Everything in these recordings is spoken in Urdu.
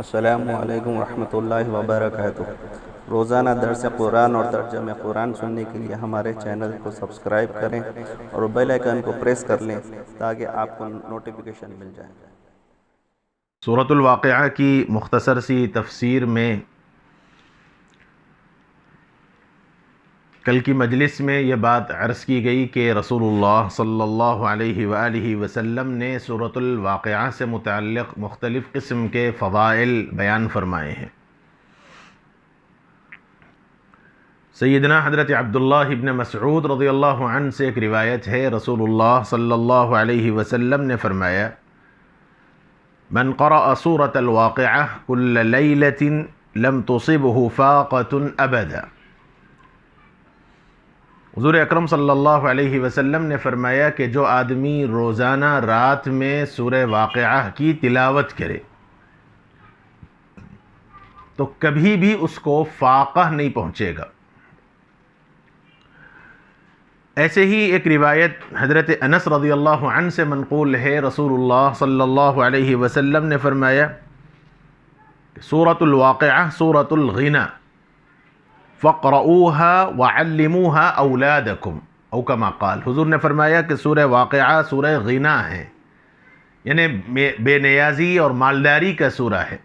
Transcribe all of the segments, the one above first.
السلام علیکم ورحمۃ اللہ وبرکاتہ۔ روزانہ درس قرآن اور ترجمہ قرآن سننے کے لیے ہمارے چینل کو سبسکرائب کریں اور بیل آئیکن کو پریس کر لیں تاکہ آپ کو نوٹیفیکیشن مل جائے۔ سورۃ الواقعہ کی مختصر سی تفسیر میں کل کی مجلس میں یہ بات عرض کی گئی کہ رسول اللہ صلی اللہ علیہ وآلہ وسلم نے سورۃ الواقعہ سے متعلق مختلف قسم کے فضائل بیان فرمائے ہیں۔ سیدنا حضرت عبداللہ ابن مسعود رضی اللہ عنہ سے ایک روایت ہے، رسول اللہ صلی اللہ علیہ وسلم نے فرمایا: من قرأ سورۃ الواقعہ کل لیلۃ لم تصبہ فاقۃ ابدا۔ حضور اکرم صلی اللہ علیہ وسلم نے فرمایا کہ جو آدمی روزانہ رات میں سورہ واقعہ کی تلاوت کرے تو کبھی بھی اس کو فاقہ نہیں پہنچے گا۔ ایسے ہی ایک روایت حضرت انس رضی اللہ عنہ سے منقول ہے، رسول اللہ صلی اللہ علیہ وسلم نے فرمایا کہ سورۃ الواقعہ سورۃ الغنا فَقْرَؤُوهَا وَعَلِّمُوهَا أَوْلَادَكُمْ او کما قال۔ حضور نے فرمایا کہ سورہ واقعہ سورہ غنا ہے، یعنی بے نیازی اور مالداری کا سورہ ہے۔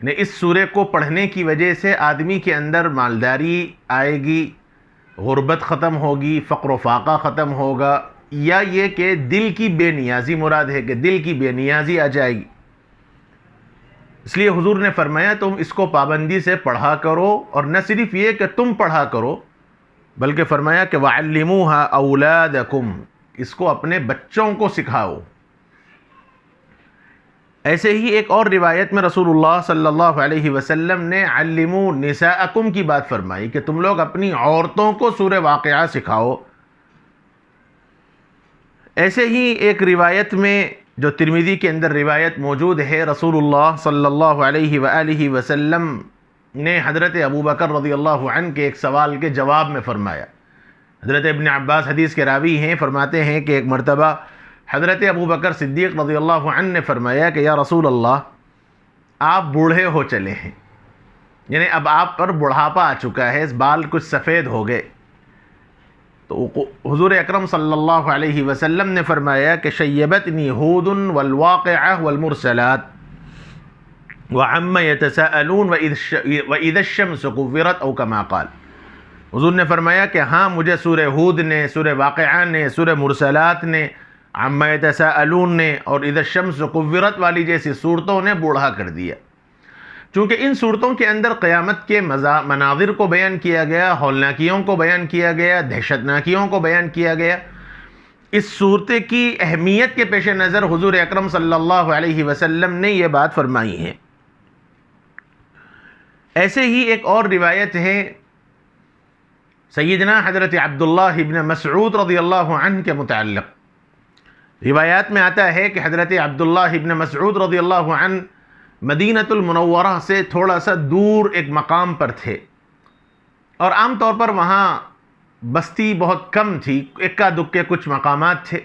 یعنی اس سورے کو پڑھنے کی وجہ سے آدمی کے اندر مالداری آئے گی، غربت ختم ہوگی، فقر و فاقہ ختم ہوگا، یا یہ کہ دل کی بے نیازی مراد ہے کہ دل کی بے نیازی آ جائے گی۔ اس لیے حضور نے فرمایا تم اس کو پابندی سے پڑھا کرو، اور نہ صرف یہ کہ تم پڑھا کرو بلکہ فرمایا کہ وَعَلِّمُوهَا أَوْلَادَكُمْ، اس کو اپنے بچوں کو سکھاؤ۔ ایسے ہی ایک اور روایت میں رسول اللہ صلی اللہ علیہ وسلم نے عَلِّمُوا نِسَاءَكُمْ کی بات فرمائی کہ تم لوگ اپنی عورتوں کو سورہ واقعہ سکھاؤ۔ ایسے ہی ایک روایت میں جو ترمذی کے اندر روایت موجود ہے، رسول اللہ صلی اللہ علیہ وآلہ وسلم نے حضرت ابوبکر رضی اللہ عنہ کے ایک سوال کے جواب میں فرمایا۔ حضرت ابن عباس حدیث کے راوی ہیں، فرماتے ہیں کہ ایک مرتبہ حضرت ابوبکر صدیق رضی اللہ عنہ نے فرمایا کہ یا رسول اللہ، آپ بوڑھے ہو چلے ہیں، یعنی اب آپ پر بڑھاپا آ چکا ہے، بال کچھ سفید ہو گئے۔ تو حضور اکرم صلی اللہ علیہ وسلم نے فرمایا کہ شیبتنی ہود والواقعہ والمرسلات وعم یتساءلون وإذا الشمس كورت او کما قال۔ حضور نے فرمایا کہ ہاں، مجھے سورہ ہود نے، سورہ واقعہ نے، سورہ مرسلات نے، عم یتساءلون نے اور اذا الشمس كورت والی جیسی صورتوں نے بوڑھا کر دیا، چونکہ ان صورتوں کے اندر قیامت کے مناظر کو بیان کیا گیا، ہولناکیوں کو بیان کیا گیا، دہشتناکیوں کو بیان کیا گیا۔ اس صورت کی اہمیت کے پیش نظر حضور اکرم صلی اللہ علیہ وسلم نے یہ بات فرمائی ہے۔ ایسے ہی ایک اور روایت ہے سیدنا حضرت عبداللہ ابن مسعود رضی اللہ عنہ کے متعلق۔ روایات میں آتا ہے کہ حضرت عبداللہ ابن مسعود رضی اللہ عنہ مدینۃ المنورہ سے تھوڑا سا دور ایک مقام پر تھے، اور عام طور پر وہاں بستی بہت کم تھی، اکا دکے کچھ مقامات تھے۔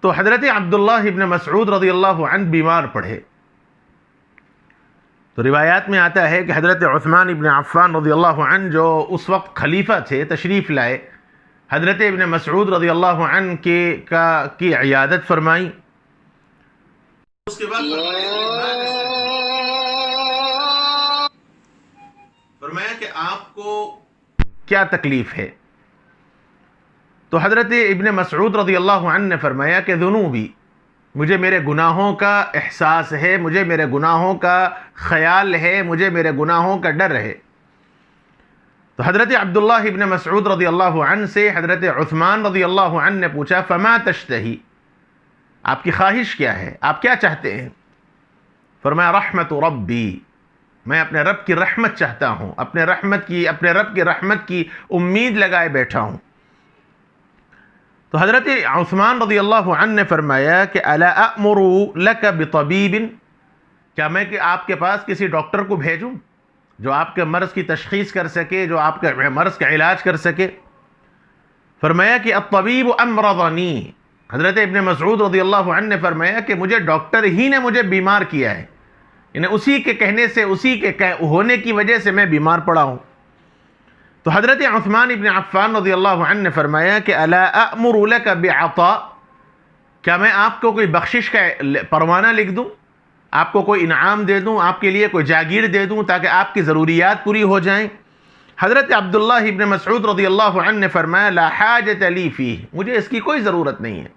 تو حضرت عبداللہ ابن مسعود رضی اللہ عنہ بیمار پڑے، تو روایات میں آتا ہے کہ حضرت عثمان ابن عفان رضی اللہ عنہ جو اس وقت خلیفہ تھے تشریف لائے، حضرت ابن مسعود رضی اللہ عنہ کی عیادت فرمائی۔ اس کے بعد فرمایا کہ آپ کو کیا تکلیف ہے؟ تو حضرت ابن مسعود رضی اللہ عنہ نے فرمایا کہ ذنوبی، مجھے میرے گناہوں کا احساس ہے، مجھے میرے گناہوں کا خیال ہے، مجھے میرے گناہوں کا ڈر ہے۔ تو حضرت عبداللہ ابن مسعود رضی اللہ عنہ سے حضرت عثمان رضی اللہ عنہ نے پوچھا فما تشتہی، آپ کی خواہش کیا ہے، آپ کیا چاہتے ہیں؟ فرمایا رحمت ربی، میں اپنے رب کی رحمت چاہتا ہوں، اپنے رب کی رحمت کی امید لگائے بیٹھا ہوں۔ تو حضرت عثمان رضی اللہ عنہ نے فرمایا کہ الا اامر لک بطبیب، کیا میں کہ آپ کے پاس کسی ڈاکٹر کو بھیجوں جو آپ کے مرض کی تشخیص کر سکے، جو آپ کے مرض کا علاج کر سکے؟ فرمایا کہ الطبیب امرضنی، حضرت ابن مسعود رضی اللہ عنہ نے فرمایا کہ مجھے ڈاکٹر ہی نے مجھے بیمار کیا ہے، یعنی اسی کے کہنے سے، اسی کے ہونے کی وجہ سے میں بیمار پڑا ہوں۔ تو حضرت عثمان ابن عفان رضی اللہ عنہ نے فرمایا کہ الا اامر لک بعطاء، کیا میں آپ کو کوئی بخشش کا پروانہ لکھ دوں، آپ کو کوئی انعام دے دوں، آپ کے لیے کوئی جاگیر دے دوں تاکہ آپ کی ضروریات پوری ہو جائیں؟ حضرت عبداللہ ابن مسعود رضی اللہ عنہ نے فرمایا لا حاجت لی فیہ، مجھے اس کی کوئی ضرورت نہیں ہے۔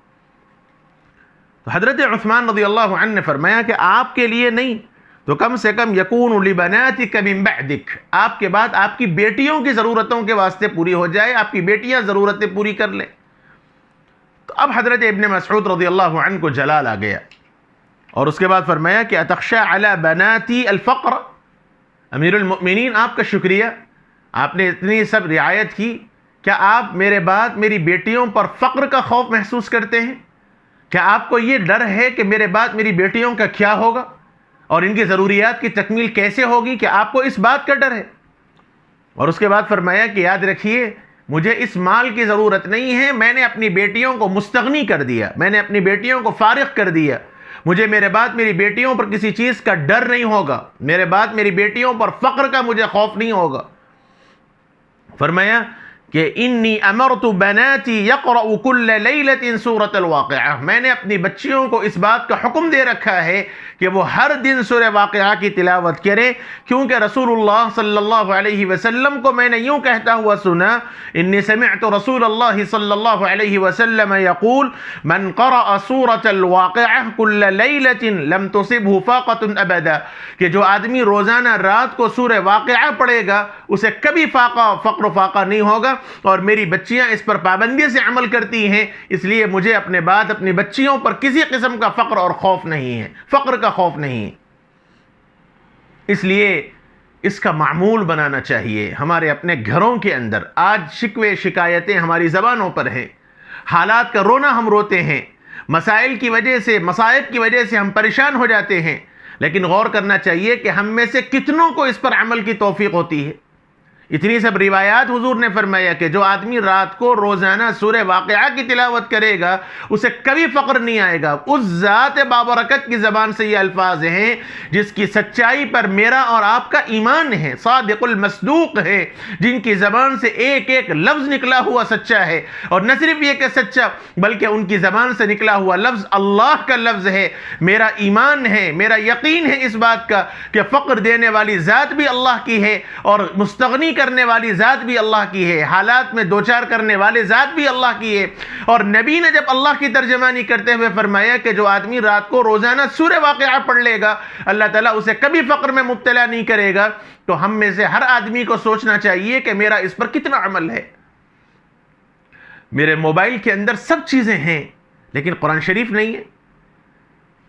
تو حضرت عثمان رضی اللہ عنہ نے فرمایا کہ آپ کے لیے نہیں تو کم سے کم یکون لبناتک من بعدک، آپ کے بعد آپ کی بیٹیوں کی ضرورتوں کے واسطے پوری ہو جائے، آپ کی بیٹیاں ضرورتیں پوری کر لیں۔ تو اب حضرت ابن مسعود رضی اللہ عنہ کو جلال آ گیا، اور اس کے بعد فرمایا کہ اتخشى علی بناتی الفقر، امیر المؤمنین آپ کا شکریہ، آپ نے اتنی سب رعایت کی، کیا آپ میرے بعد میری بیٹیوں پر فقر کا خوف محسوس کرتے ہیں؟ کیا آپ کو یہ ڈر ہے کہ میرے بعد میری بیٹیوں کا کیا ہوگا اور ان کی ضروریات کی تکمیل کیسے ہوگی؟ کہ آپ کو اس بات کا ڈر ہے؟ اور اس کے بعد فرمایا کہ یاد رکھیے مجھے اس مال کی ضرورت نہیں ہے، میں نے اپنی بیٹیوں کو مستغنی کر دیا، میں نے اپنی بیٹیوں کو فارغ کر دیا، مجھے میرے بعد میری بیٹیوں پر کسی چیز کا ڈر نہیں ہوگا، میرے بعد میری بیٹیوں پر فقر کا مجھے خوف نہیں ہوگا۔ فرمایا کہ انی امرت بناتی یقرأ کل لیلۃ سورۃ الواقعہ، میں نے اپنی بچیوں کو اس بات کا حکم دے رکھا ہے کہ وہ ہر دن سورہ واقعہ کی تلاوت کریں، کیونکہ رسول اللہ صلی اللہ علیہ وسلم کو میں نے یوں کہتا ہوا سنا، انی سمعت رسول اللہ صلی اللہ علیہ وسلم یقول من قرأ سورۃ الواقعہ کل لیلۃ لم تصبہ فاقۃ ابدا، کہ جو آدمی روزانہ رات کو سورہ واقعہ پڑھے گا اسے کبھی فقر و فاقہ نہیں ہوگا، اور میری بچیاں اس پر پابندی سے عمل کرتی ہیں، اس لیے مجھے اپنے بعد اپنی بچیوں پر کسی قسم کا فقر اور خوف نہیں ہے، فقر کا خوف نہیں ہے۔ اس لیے اس کا معمول بنانا چاہیے ہمارے اپنے گھروں کے اندر۔ آج شکوے شکایتیں ہماری زبانوں پر ہیں، حالات کا رونا ہم روتے ہیں، مسائل کی وجہ سے، مصائب کی وجہ سے ہم پریشان ہو جاتے ہیں، لیکن غور کرنا چاہیے کہ ہم میں سے کتنوں کو اس پر عمل کی توفیق ہوتی ہے۔ اتنی سب روایات حضور نے فرمایا کہ جو آدمی رات کو روزانہ سورہ واقعہ کی تلاوت کرے گا اسے کبھی فقر نہیں آئے گا۔ اس ذات بابرکت کی زبان سے یہ الفاظ ہیں جس کی سچائی پر میرا اور آپ کا ایمان ہے، صادق المصدوق ہے، جن کی زبان سے ایک ایک لفظ نکلا ہوا سچا ہے، اور نہ صرف یہ کہ سچا بلکہ ان کی زبان سے نکلا ہوا لفظ اللہ کا لفظ ہے۔ میرا ایمان ہے، میرا یقین ہے اس بات کا کہ فقر دینے والی ذات بھی اللہ کی ہے، اور مستغنی کرنے والی ذات بھی اللہ کی ہے، حالات میں دوچار کرنے والے ذات بھی اللہ کی ہے۔ اور نبی نے جب اللہ کی ترجمانی کرتے ہوئے فرمایا کہ جو آدمی رات کو روزانہ سورہ واقعہ پڑھ لے گا اللہ تعالیٰ اسے کبھی فقر میں مبتلا نہیں کرے گا، تو ہم میں سے ہر آدمی کو سوچنا چاہیے کہ میرا اس پر کتنا عمل ہے۔ میرے موبائل کے اندر سب چیزیں ہیں لیکن قرآن شریف نہیں ہے۔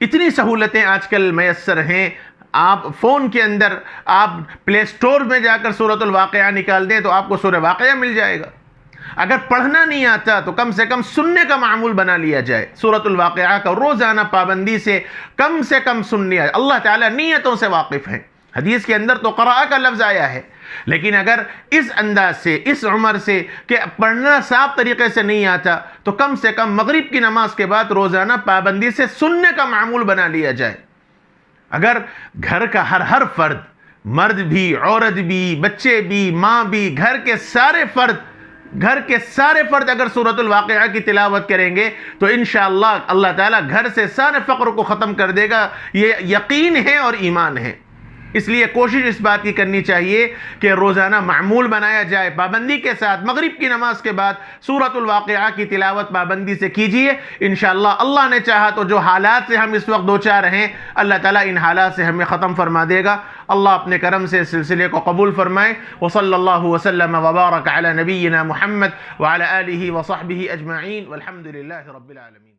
اتنی سہولتیں آج کل میسر ہیں، آپ فون کے اندر آپ پلے سٹور میں جا کر سورۃ الواقعہ نکال دیں تو آپ کو سورہ واقعہ مل جائے گا۔ اگر پڑھنا نہیں آتا تو کم سے کم سننے کا معمول بنا لیا جائے، سورۃ الواقعہ کا روزانہ پابندی سے کم سننے آئے۔ اللہ تعالیٰ نیتوں سے واقف ہے، حدیث کے اندر تو قراءہ کا لفظ آیا ہے، لیکن اگر اس انداز سے، اس عمر سے کہ پڑھنا صاف طریقے سے نہیں آتا تو کم سے کم مغرب کی نماز کے بعد روزانہ پابندی سے سننے کا معمول بنا لیا جائے۔ اگر گھر کا ہر فرد، مرد بھی، عورت بھی، بچے بھی، ماں بھی، گھر کے سارے فرد اگر سورۃ الواقعہ کی تلاوت کریں گے تو انشاءاللہ اللہ تعالیٰ گھر سے سارے فقر کو ختم کر دے گا، یہ یقین ہے اور ایمان ہے۔ اس لیے کوشش اس بات کی کرنی چاہیے کہ روزانہ معمول بنایا جائے، پابندی کے ساتھ مغرب کی نماز کے بعد سورۃ الواقعہ کی تلاوت پابندی سے کیجئے۔ انشاءاللہ اللہ نے چاہا تو جو حالات سے ہم اس وقت دوچار ہیں اللہ تعالیٰ ان حالات سے ہمیں ختم فرما دے گا۔ اللہ اپنے کرم سے اس سلسلے کو قبول فرمائے۔ وصلی اللہ وسلم وبارک علی نبینا محمد وعلی آلہ وصحبہ اجمعین والحمد للہ رب العالمین۔